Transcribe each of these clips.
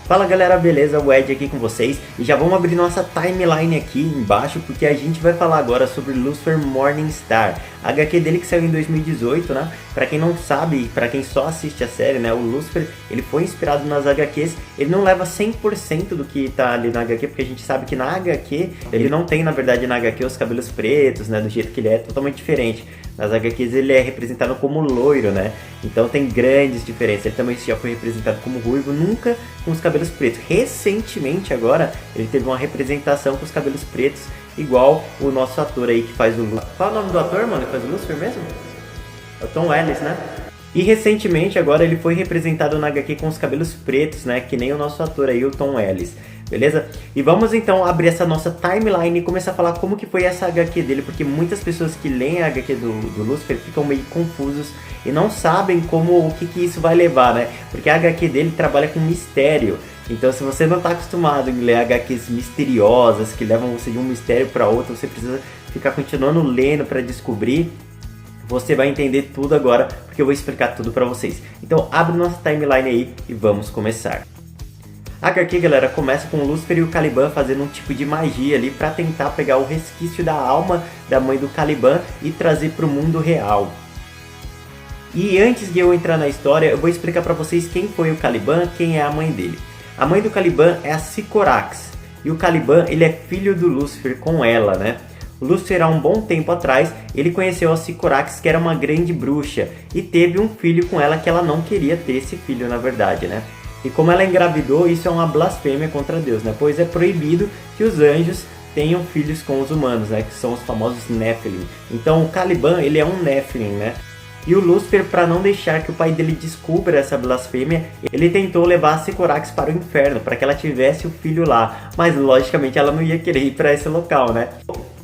Fala galera, beleza? O Ed aqui com vocês e já vamos abrir nossa timeline aqui embaixo porque a gente vai falar agora sobre Lucifer Morningstar, a HQ dele que saiu em 2018, né? Pra quem não sabe, pra quem só assiste a série, né? O Lucifer, ele foi inspirado nas HQs, ele não leva 100% do que tá ali na HQ, porque a gente sabe que na HQ, ele não tem na verdade na HQ os cabelos pretos, né? Do jeito que ele é totalmente diferente. Nas HQs ele é representado como loiro, né? Então tem grandes diferenças. Ele também já foi representado como ruivo, nunca com os cabelos pretos. Recentemente agora, ele teve uma representação com os cabelos pretos, igual o nosso ator aí que faz o Lucifer. Qual é o nome do ator, mano, que faz o Lucifer mesmo? É o Tom Ellis, né? E recentemente agora ele foi representado na HQ com os cabelos pretos, né? Que nem o nosso ator aí, o Tom Ellis. Beleza? E vamos então abrir essa nossa timeline e começar a falar como que foi essa HQ dele, porque muitas pessoas que leem a HQ do Lucifer ficam meio confusos e não sabem o que isso vai levar, né? Porque a HQ dele trabalha com mistério. Então se você não está acostumado em ler HQs misteriosas, que levam você de um mistério para outro, você precisa ficar continuando lendo para descobrir. Você vai entender tudo agora, porque eu vou explicar tudo para vocês. Então abre nossa timeline aí e vamos começar. A HQ, galera, começa com o Lucifer e o Caliban fazendo um tipo de magia ali para tentar pegar o resquício da alma da mãe do Caliban e trazer para o mundo real. E antes de eu entrar na história, eu vou explicar para vocês quem foi o Caliban, quem é a mãe dele. A mãe do Caliban é a Sycorax, e o Caliban ele é filho do Lucifer com ela, né? O Lucifer, há um bom tempo atrás, ele conheceu a Sycorax, que era uma grande bruxa, e teve um filho com ela que ela não queria ter esse filho, na verdade, né? E como ela engravidou, isso é uma blasfêmia contra Deus, né? Pois é proibido que os anjos tenham filhos com os humanos, né? Que são os famosos Nephilim. Então o Caliban, ele é um Nephilim, né? E o Lucifer, para não deixar que o pai dele descubra essa blasfêmia, ele tentou levar a Sycorax para o inferno, para que ela tivesse o filho lá. Mas logicamente ela não ia querer ir para esse local, né?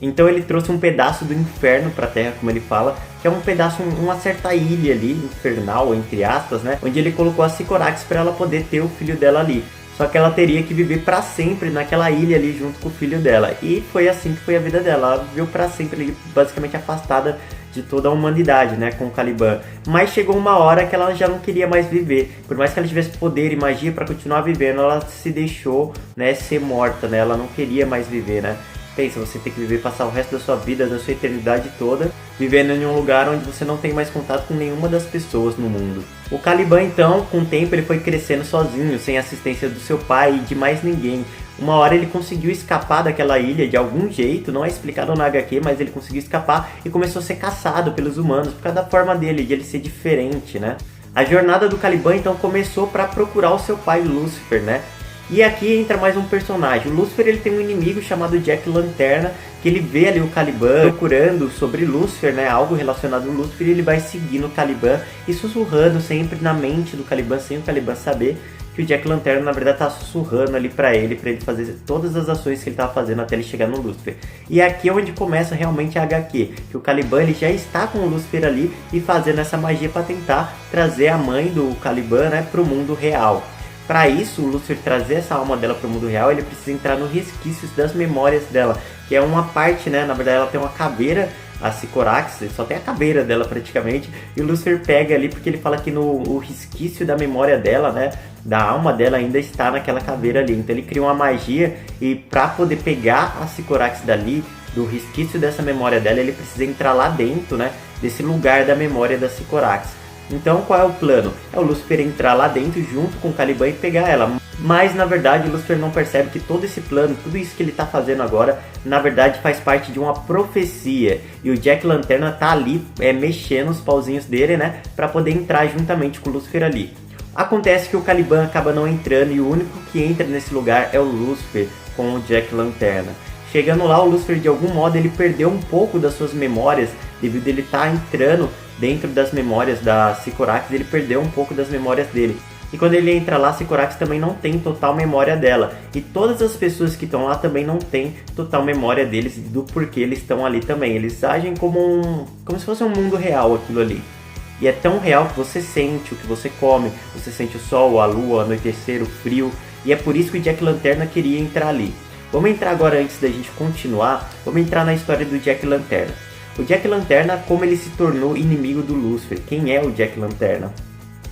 Então ele trouxe um pedaço do inferno para a Terra, como ele fala, que é um pedaço, uma certa ilha ali, infernal, entre aspas, né? Onde ele colocou a Sycorax para ela poder ter o filho dela ali. Só que ela teria que viver para sempre naquela ilha ali junto com o filho dela. E foi assim que foi a vida dela. Ela viveu para sempre ali, basicamente afastada de toda a humanidade, né, com o Caliban. Mas chegou uma hora que ela já não queria mais viver. Por mais que ela tivesse poder e magia para continuar vivendo, ela se deixou, né, ser morta, né? Ela não queria mais viver, né? Pensa, você tem que viver, passar o resto da sua vida, da sua eternidade toda, vivendo em um lugar onde você não tem mais contato com nenhuma das pessoas no mundo. O Caliban, então, com o tempo, ele foi crescendo sozinho, sem assistência do seu pai e de mais ninguém. Uma hora ele conseguiu escapar daquela ilha de algum jeito, não é explicado na HQ, mas ele conseguiu escapar e começou a ser caçado pelos humanos, por causa da forma dele, de ele ser diferente, né? A jornada do Caliban, então, começou para procurar o seu pai, Lucifer, né? E aqui entra mais um personagem. O Lucifer, ele tem um inimigo chamado Jack Lanterna, que ele vê ali o Caliban procurando sobre Lucifer, né, algo relacionado ao Lucifer, e ele vai seguindo o Caliban e sussurrando sempre na mente do Caliban, sem o Caliban saber que o Jack Lanterna na verdade tá sussurrando ali pra ele fazer todas as ações que ele tava fazendo até ele chegar no Lucifer. E aqui é onde começa realmente a HQ, que o Caliban ele já está com o Lucifer ali e fazendo essa magia para tentar trazer a mãe do Caliban, né, pro mundo real. Para isso, o Lucifer trazer essa alma dela para o mundo real, ele precisa entrar nos resquícios das memórias dela, que é uma parte, né? Na verdade, ela tem uma caveira, a Sycorax, só tem a caveira dela praticamente, e o Lucifer pega ali porque ele fala que o resquício da memória dela, né? Da alma dela ainda está naquela caveira ali. Então ele cria uma magia e para poder pegar a Sycorax dali, do resquício dessa memória dela, ele precisa entrar lá dentro, né? Desse lugar da memória da Sycorax. Então qual é o plano? É o Lucifer entrar lá dentro junto com o Caliban e pegar ela. Mas na verdade o Lucifer não percebe que todo esse plano, tudo isso que ele está fazendo agora, na verdade faz parte de uma profecia. E o Jack Lanterna tá ali mexendo os pauzinhos dele, né? Para poder entrar juntamente com o Lucifer ali. Acontece que o Caliban acaba não entrando e o único que entra nesse lugar é o Lucifer com o Jack Lanterna. Chegando lá, o Lucifer de algum modo ele perdeu um pouco das suas memórias, devido a ele estar entrando dentro das memórias da Sycorax, ele perdeu um pouco das memórias dele. E quando ele entra lá, a Sycorax também não tem total memória dela. E todas as pessoas que estão lá também não tem total memória deles, do porquê eles estão ali também. Eles agem como se fosse um mundo real aquilo ali. E é tão real que você sente o que você come, você sente o sol, a lua, o anoitecer, o frio. E é por isso que o Jack Lanterna queria entrar ali. Vamos entrar agora, antes da gente continuar, vamos entrar na história do Jack Lanterna. O Jack Lanterna, como ele se tornou inimigo do Lucifer. Quem é o Jack Lanterna?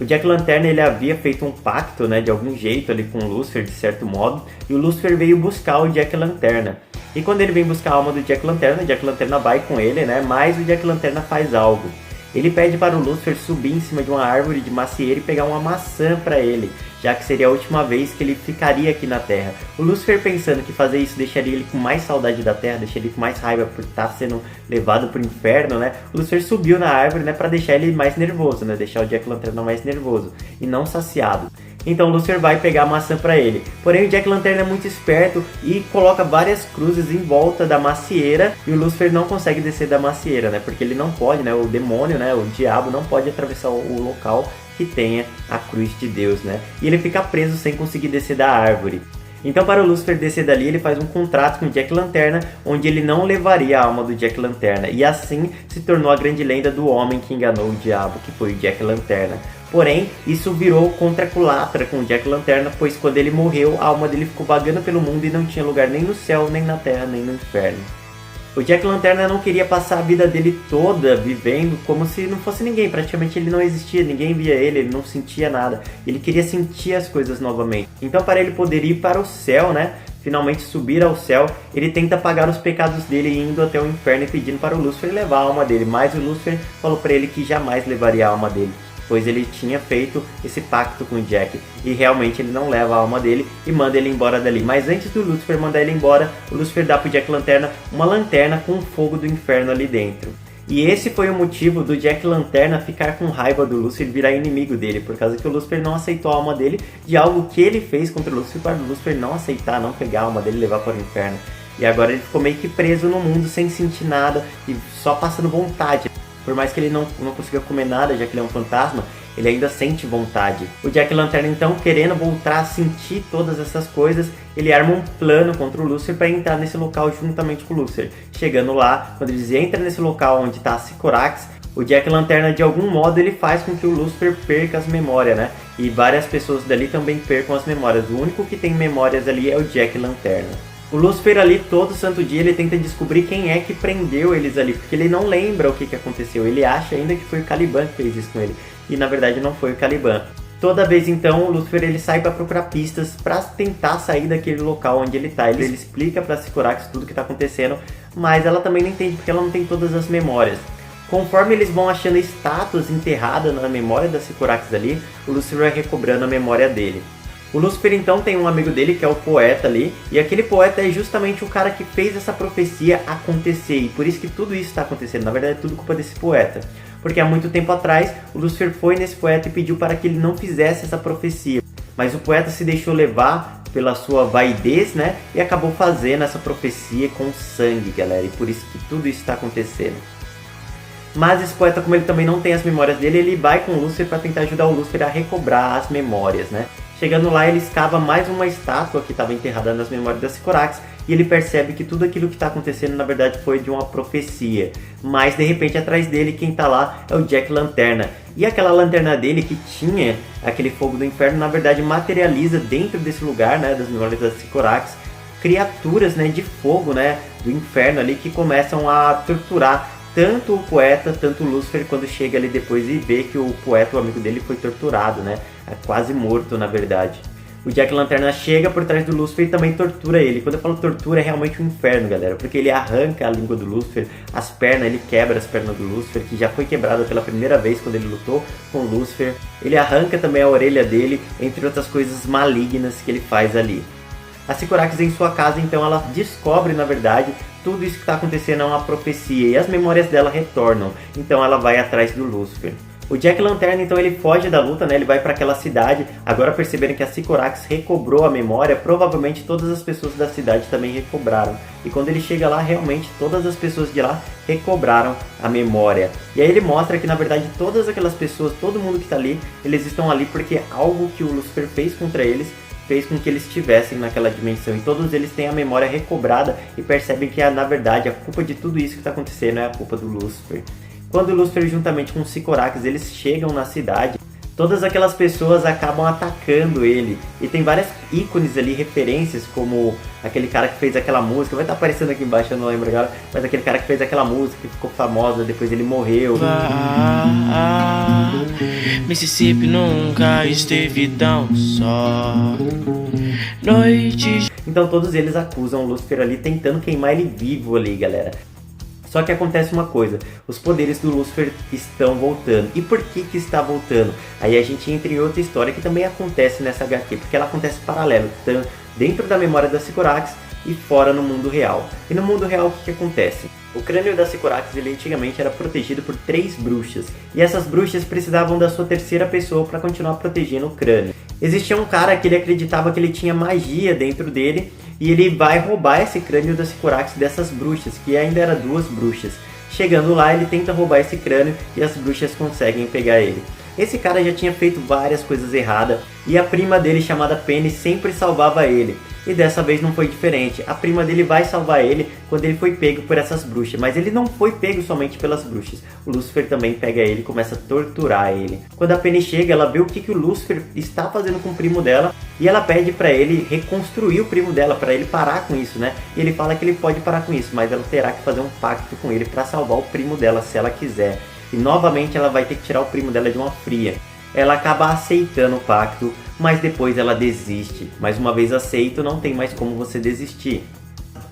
O Jack Lanterna ele havia feito um pacto, né, de algum jeito ali com o Lúcifer, de certo modo, e o Lúcifer veio buscar o Jack Lanterna. E quando ele vem buscar a alma do Jack Lanterna, o Jack Lanterna vai com ele, né, mas o Jack Lanterna faz algo. Ele pede para o Lúcifer subir em cima de uma árvore de macieira e pegar uma maçã para ele, já que seria a última vez que ele ficaria aqui na Terra. O Lúcifer, pensando que fazer isso deixaria ele com mais saudade da Terra, deixaria ele com mais raiva por estar sendo levado para o inferno, né? O Lúcifer subiu na árvore, né, para deixar ele mais nervoso, né? Deixar o Jack Lanterna mais nervoso e não saciado. Então o Lúcifer vai pegar a maçã para ele. Porém o Jack Lanterna é muito esperto e coloca várias cruzes em volta da macieira e o Lúcifer não consegue descer da macieira, né? Porque ele não pode, né? O demônio, né? O diabo não pode atravessar o local que tenha a cruz de Deus, né? E ele fica preso sem conseguir descer da árvore. Então, para o Lúcifer descer dali, ele faz um contrato com o Jack Lanterna, onde ele não levaria a alma do Jack Lanterna. E assim se tornou a grande lenda do homem que enganou o diabo, que foi o Jack Lanterna. Porém, isso virou contra culatra com o Jack Lanterna, pois quando ele morreu, a alma dele ficou vagando pelo mundo e não tinha lugar nem no céu, nem na terra, nem no inferno. O Jack Lanterna não queria passar a vida dele toda vivendo como se não fosse ninguém, praticamente ele não existia, ninguém via ele não sentia nada. Ele queria sentir as coisas novamente. Então, para ele poder ir para o céu, né, finalmente subir ao céu, ele tenta pagar os pecados dele indo até o inferno e pedindo para o Lúcifer levar a alma dele. Mas o Lúcifer falou para ele que jamais levaria a alma dele, pois ele tinha feito esse pacto com o Jack, e realmente ele não leva a alma dele e manda ele embora dali. Mas antes do Lúcifer mandar ele embora, o Lúcifer dá pro Jack Lanterna uma lanterna com o fogo do inferno ali dentro. E esse foi o motivo do Jack Lanterna ficar com raiva do Lúcifer e virar inimigo dele, por causa que o Lúcifer não aceitou a alma dele de algo que ele fez contra o Lúcifer, para o Lúcifer não aceitar, não pegar a alma dele e levar para o inferno. E agora ele ficou meio que preso no mundo sem sentir nada e só passando vontade. Por mais que ele não consiga comer nada, já que ele é um fantasma, ele ainda sente vontade. O Jack Lanterna, então, querendo voltar a sentir todas essas coisas, ele arma um plano contra o Lúcifer para entrar nesse local juntamente com o Lúcifer. Chegando lá, quando eles entram nesse local onde está a Sycorax, o Jack Lanterna, de algum modo, ele faz com que o Lúcifer perca as memórias, né? E várias pessoas dali também percam as memórias. O único que tem memórias ali é o Jack Lanterna. O Lúcifer ali, todo santo dia, ele tenta descobrir quem é que prendeu eles ali, porque ele não lembra o que aconteceu. Ele acha ainda que foi o Caliban que fez isso com ele, e na verdade não foi o Caliban. Toda vez então o Lúcifer ele sai para procurar pistas para tentar sair daquele local onde ele tá. Ele explica para Sycorax tudo o que está acontecendo, mas ela também não entende porque ela não tem todas as memórias. Conforme eles vão achando estátuas enterradas na memória da Sycorax ali, o Lúcifer vai recobrando a memória dele. O Lúcifer então tem um amigo dele que é o poeta ali, e aquele poeta é justamente o cara que fez essa profecia acontecer, e por isso que tudo isso está acontecendo. Na verdade é tudo culpa desse poeta, porque há muito tempo atrás o Lúcifer foi nesse poeta e pediu para que ele não fizesse essa profecia, mas o poeta se deixou levar pela sua vaidez, né, e acabou fazendo essa profecia com sangue, galera, e por isso que tudo isso está acontecendo. Mas esse poeta, como ele também não tem as memórias dele, ele vai com o Lúcifer para tentar ajudar o Lúcifer a recobrar as memórias, né. Chegando lá, ele escava mais uma estátua que estava enterrada nas memórias da Sycorax, e ele percebe que tudo aquilo que está acontecendo na verdade foi de uma profecia. Mas de repente atrás dele quem está lá é o Jack Lanterna. E aquela lanterna dele que tinha aquele fogo do inferno, na verdade materializa dentro desse lugar, né, das memórias da Sycorax, criaturas, né, de fogo, né, do inferno ali, que começam a torturar tanto o poeta, tanto o Lúcifer, quando chega ali depois e vê que o poeta, o amigo dele, foi torturado, né? É quase morto, na verdade. O Jack Lanterna chega por trás do Lúcifer e também tortura ele. Quando eu falo tortura, é realmente um inferno, galera. Porque ele arranca a língua do Lúcifer, as pernas, ele quebra as pernas do Lúcifer, que já foi quebrada pela primeira vez quando ele lutou com o Lúcifer. Ele arranca também a orelha dele, entre outras coisas malignas que ele faz ali. A Sycorax em sua casa, então, ela descobre, na verdade, tudo isso que está acontecendo é uma profecia e as memórias dela retornam. Então ela vai atrás do Lúcifer. O Jack Lanterna, então, ele foge da luta, né? Ele vai para aquela cidade. Agora perceberem que a Sycorax recobrou a memória, provavelmente todas as pessoas da cidade também recobraram. E quando ele chega lá, realmente todas as pessoas de lá recobraram a memória. E aí ele mostra que, na verdade, todas aquelas pessoas, todo mundo que está ali, eles estão ali porque algo que o Lúcifer fez contra eles fez com que eles estivessem naquela dimensão, e todos eles têm a memória recobrada e percebem que, na verdade, a culpa de tudo isso que está acontecendo é a culpa do Lúcifer. Quando o Lúcifer, juntamente com o Sycorax, eles chegam na cidade, todas aquelas pessoas acabam atacando ele. E tem várias ícones ali, referências, como aquele cara que fez aquela música, vai estar aparecendo aqui embaixo, eu não lembro agora, mas aquele cara que fez aquela música, que ficou famosa, depois ele morreu. Mississippi nunca esteve tão só. Noites. Então todos eles acusam o Lúcifer ali, tentando queimar ele vivo ali, galera. Só que acontece uma coisa, os poderes do Lúcifer estão voltando. E por que que está voltando? Aí a gente entra em outra história que também acontece nessa HQ, porque ela acontece paralelo, dentro da memória da Sycorax e fora no mundo real. E no mundo real o que que acontece? O crânio da Sycorax, ele antigamente era protegido por 3 bruxas. E essas bruxas precisavam da sua terceira pessoa para continuar protegendo o crânio. Existia um cara que ele acreditava que ele tinha magia dentro dele, e ele vai roubar esse crânio da Sycorax dessas bruxas, que ainda eram 2 bruxas. Chegando lá, ele tenta roubar esse crânio e as bruxas conseguem pegar ele. Esse cara já tinha feito várias coisas erradas e a prima dele, chamada Penny, sempre salvava ele. E dessa vez não foi diferente. A prima dele vai salvar ele quando ele foi pego por essas bruxas. Mas ele não foi pego somente pelas bruxas. O Lúcifer também pega ele e começa a torturar ele. Quando a Penny chega, ela vê o que o Lúcifer está fazendo com o primo dela. E ela pede pra ele reconstruir o primo dela, pra ele parar com isso, né? E ele fala que ele pode parar com isso, mas ela terá que fazer um pacto com ele pra salvar o primo dela, se ela quiser. E novamente ela vai ter que tirar o primo dela de uma fria. Ela acaba aceitando o pacto, mas depois ela desiste. Mais uma vez aceito, não tem mais como você desistir.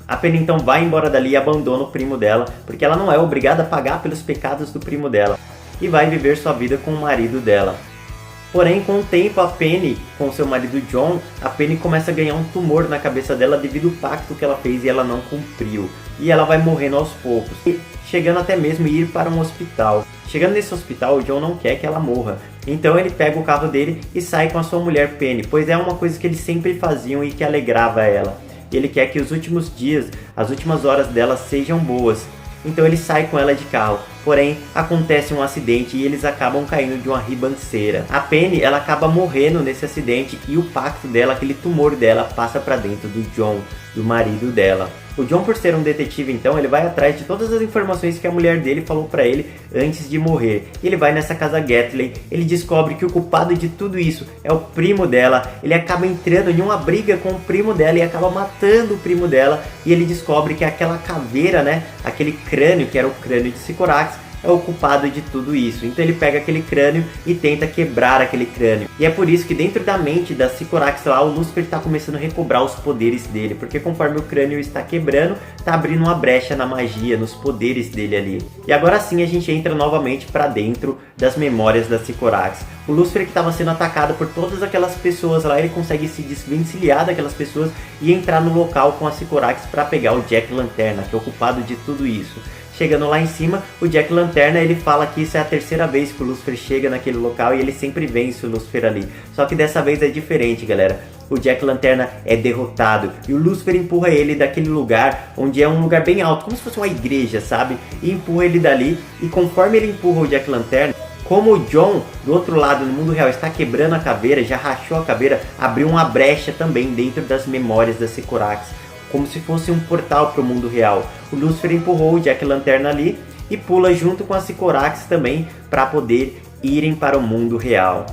A Penny então vai embora dali e abandona o primo dela, porque ela não é obrigada a pagar pelos pecados do primo dela. E vai viver sua vida com o marido dela. Porém, com o tempo, a Penny, com seu marido John, a Penny começa a ganhar um tumor na cabeça dela devido ao pacto que ela fez e ela não cumpriu. E ela vai morrendo aos poucos, chegando até mesmo ir para um hospital. Chegando nesse hospital, o John não quer que ela morra. Então ele pega o carro dele e sai com a sua mulher Penny, pois é uma coisa que eles sempre faziam e que alegrava ela. Ele quer que os últimos dias, as últimas horas dela sejam boas. Então ele sai com ela de carro, porém acontece um acidente e eles acabam caindo de uma ribanceira. A Penny, ela acaba morrendo nesse acidente e o pacto dela, aquele tumor dela, passa para dentro do John, do marido dela. O John, por ser um detetive, então, ele vai atrás de todas as informações que a mulher dele falou pra ele antes de morrer. E ele vai nessa casa Gatley, ele descobre que o culpado de tudo isso é o primo dela. Ele acaba entrando em uma briga com o primo dela e acaba matando o primo dela. E ele descobre que aquela caveira, né, aquele crânio, que era o crânio de Sycorax, é o culpado de tudo isso. Então ele pega aquele crânio e tenta quebrar aquele crânio. E é por isso que dentro da mente da Sycorax lá, o Lúcifer está começando a recobrar os poderes dele. Porque conforme o crânio está quebrando, está abrindo uma brecha na magia, nos poderes dele ali. E agora sim a gente entra novamente para dentro das memórias da Sycorax. O Lúcifer, que estava sendo atacado por todas aquelas pessoas lá, ele consegue se desvencilhar daquelas pessoas e entrar no local com a Sycorax para pegar o Jack Lanterna, que é o culpado de tudo isso. Chegando lá em cima, o Jack Lanterna, ele fala que isso é a terceira vez que o Lúcifer chega naquele local e ele sempre vence o Lúcifer ali. Só que dessa vez é diferente, galera. O Jack Lanterna é derrotado e o Lúcifer empurra ele daquele lugar, onde é um lugar bem alto, como se fosse uma igreja, sabe? E empurra ele dali, e conforme ele empurra o Jack Lanterna, como o John, do outro lado, no mundo real, está quebrando a caveira, já rachou a caveira, abriu uma brecha também dentro das memórias da Sycorax, como se fosse um portal para o mundo real. O Lúcifer empurrou o Jack Lanterna ali e pula junto com a Sycorax também para poder irem para o mundo real.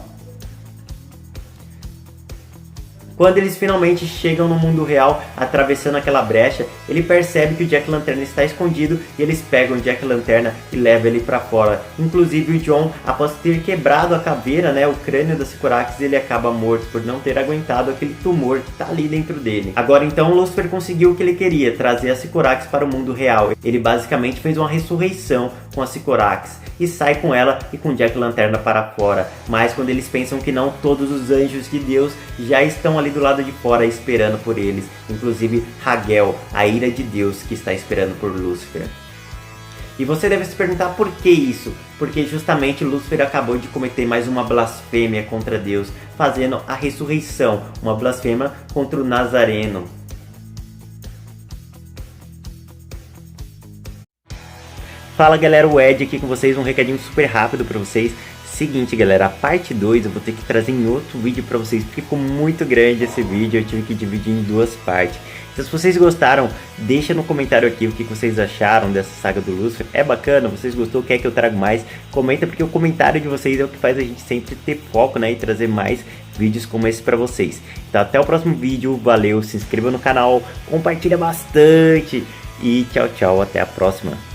Quando eles finalmente chegam no mundo real, atravessando aquela brecha, ele percebe que o Jack Lanterna está escondido e eles pegam o Jack Lanterna e levam ele para fora. Inclusive o John, após ter quebrado a caveira, né, o crânio da Sycorax, ele acaba morto por não ter aguentado aquele tumor que está ali dentro dele. Agora então o Lúcifer conseguiu o que ele queria, trazer a Sycorax para o mundo real. Ele basicamente fez uma ressurreição com a Sycorax e sai com ela e com o Jack Lanterna para fora. Mas quando eles pensam que não, todos os anjos de Deus já estão ali do lado de fora esperando por eles, inclusive Hagel, a ira de Deus, que está esperando por Lúcifer. E você deve se perguntar por que isso? Porque justamente Lúcifer acabou de cometer mais uma blasfêmia contra Deus, fazendo a ressurreição, uma blasfêmia contra o Nazareno. Fala galera, o Ed aqui com vocês, um recadinho super rápido para vocês. Seguinte galera, a parte 2 eu vou ter que trazer em outro vídeo pra vocês, porque ficou muito grande esse vídeo, eu tive que dividir em 2 partes. Então se vocês gostaram, deixa no comentário aqui o que vocês acharam dessa saga do Lucifer. É bacana? Vocês gostou? Quer que eu traga mais? Comenta, porque o comentário de vocês é o que faz a gente sempre ter foco, né, e trazer mais vídeos como esse pra vocês. Então até o próximo vídeo, valeu, se inscreva no canal, compartilha bastante e tchau, tchau, até a próxima.